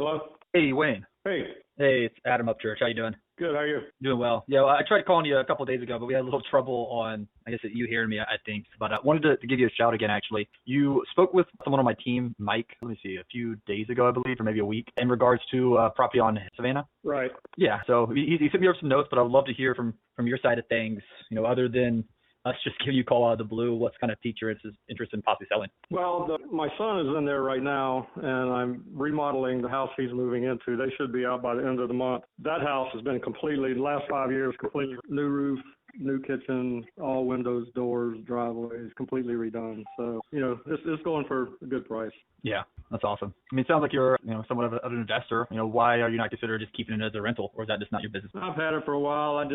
Hello? Hey, Wayne. Hey, Hey, it's Adam Upchurch. How you doing? good. How are you? Doing well. Yeah, well, I tried calling you a couple of days ago, but we had a little trouble on, I guess, you hearing me, I think. But I wanted to give you a shout again, actually. You spoke with someone on my team, Mike, let me see, a few days ago, I believe, or maybe a week, in regards to property on Savannah. Right. Yeah, so he sent me over some notes, but I would love to hear from your side of things, other than us just giving you a call out of the blue, what's kind of piqued your interest in possibly selling? Well, my son is in there right now, and I'm remodeling the house he's moving into. They should be out by the end of the month. That house has been completely, the last 5 years, completely new roof, new kitchen, all windows, doors, driveways, completely redone. So, it's going for a good price. Yeah, that's awesome. I mean, it sounds like you're, somewhat of an investor. Why are you not considering just keeping it as a rental, or is that just not your business? I've had it for a while. I'm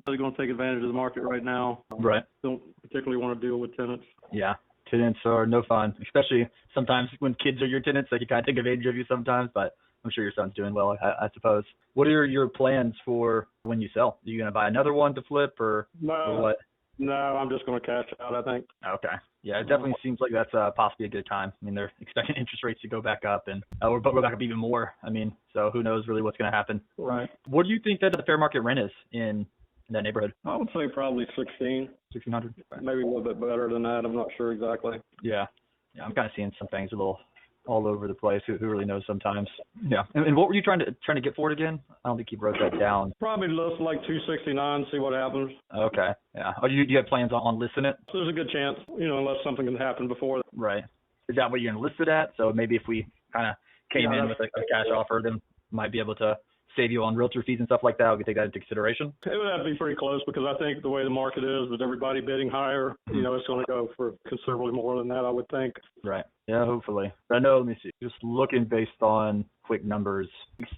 really going to take advantage of the market right now. Right. Don't particularly want to deal with tenants. Yeah. Tenants are no fun, especially sometimes when kids are your tenants. They can kind of take advantage of you sometimes, but I'm sure your son's doing well, I suppose. What are your plans for when you sell? Are you going to buy another one to flip or what? No, I'm just going to cash out, I think. Okay. Yeah, it definitely seems like that's possibly a good time. I mean, they're expecting interest rates to go back up and or go back up even more. I mean, so who knows really what's going to happen. Right. What do you think that the fair market rent is in that neighborhood? I would say probably 16. 1,600? Maybe a little bit better than that. I'm not sure exactly. Yeah. Yeah, I'm kind of seeing some things a little all over the place. Who really knows sometimes? Yeah. And what were you trying to get for it again? I don't think you wrote that down. Probably list like 269, see what happens. Okay. Yeah. Oh, do you have plans on listing it? So there's a good chance, unless something can happen before. Right. Is that what you're going to list it at? So maybe if we kind of came in with a cash offer, then might be able to save you on realtor fees and stuff like that. We could take that into consideration. It would have to be pretty close because I think the way the market is with everybody bidding higher, it's going to go for considerably more than that, I would think. Right. Yeah, hopefully. I know, let me see. Just looking based on quick numbers,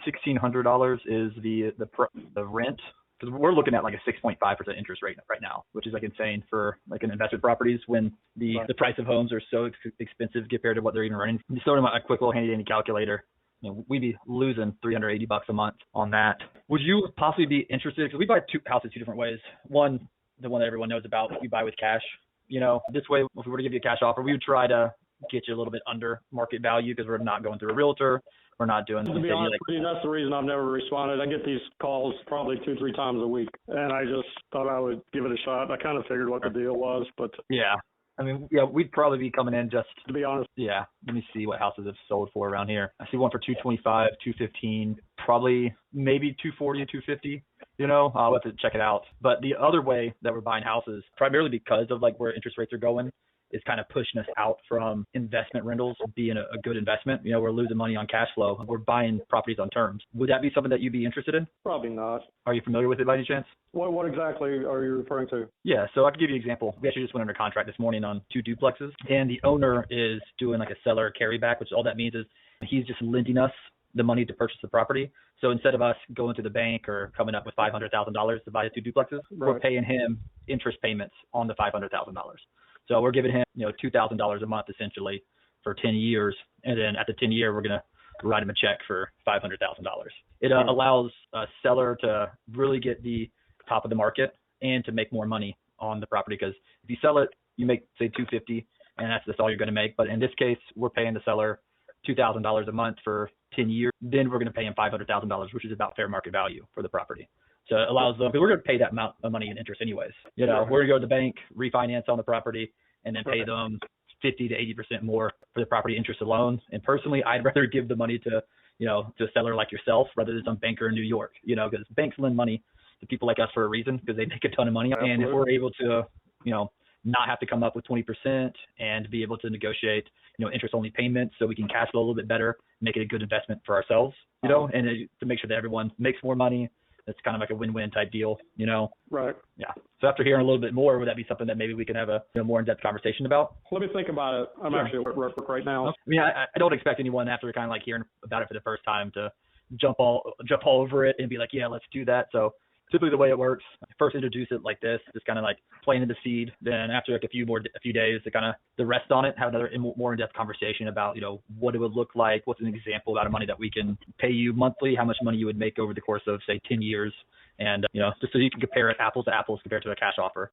$1,600 is the rent. Because we're looking at like a 6.5% interest rate right now, which is like insane for like an investment properties when the price of homes are so expensive compared to what they're even running. Just throwing a quick little handy dandy calculator. We'd be losing $380 a month on that. Would you possibly be interested? Because we buy two houses two different ways. One, the one that everyone knows about, we buy with cash. This way, if we were to give you a cash offer, we would try to get you a little bit under market value because we're not going through a realtor. We're not doing. To be honest with you, that's the reason I've never responded. I get these calls probably 2-3 times a week, and I just thought I would give it a shot. I kind of figured what the deal was, but yeah. I mean, yeah, we'd probably be coming in just to be honest. Yeah. Let me see what houses have sold for around here. I see one for 225, 215, probably maybe 240 and 250. I'll have to check it out. But the other way that we're buying houses, primarily because of like where interest rates are going, is kind of pushing us out from investment rentals being a good investment. We're losing money on cash flow. We're buying properties on terms. Would that be something that you'd be interested in? Probably not. Are you familiar with it by any chance? What exactly are you referring to? Yeah, so I can give you an example. We actually just went under contract this morning on 2 duplexes, and the owner is doing like a seller carryback, which all that means is he's just lending us the money to purchase the property. So instead of us going to the bank or coming up with $500,000 to buy the 2 duplexes, we're paying him interest payments on the $500,000. So we're giving him, $2,000 a month essentially for 10 years. And then at the 10-year, we're going to write him a check for $500,000. It allows a seller to really get the top of the market and to make more money on the property. Because if you sell it, you make, say, $250, and that's all you're going to make. But in this case, we're paying the seller $2,000 a month for 10 years. Then we're going to pay him $500,000, which is about fair market value for the property. So it allows them, because we're going to pay that amount of money in interest anyways. We're going to go to the bank, refinance on the property, and then pay them 50 to 80% more for the property interest alone. And personally, I'd rather give the money to a seller like yourself rather than some banker in New York, because banks lend money to people like us for a reason because they make a ton of money. Absolutely. And if we're able to, not have to come up with 20% and be able to negotiate, interest only payments so we can cash flow a little bit better, make it a good investment for ourselves, and to make sure that everyone makes more money. It's kind of like a win-win type deal, Right. Yeah. So after hearing a little bit more, would that be something that maybe we can have a more in-depth conversation about? Let me think about it. I'm actually at work right now. I mean, I don't expect anyone after kind of like hearing about it for the first time to jump all over it and be like, yeah, let's do that. So typically the way it works, first introduce it like this, just kind of like planting the seed. Then after like a few days to kind of the rest on it, have another more in-depth conversation about, what it would look like, what's an example about a money that we can pay you monthly, how much money you would make over the course of say 10 years. And, just so you can compare it apples to apples compared to a cash offer.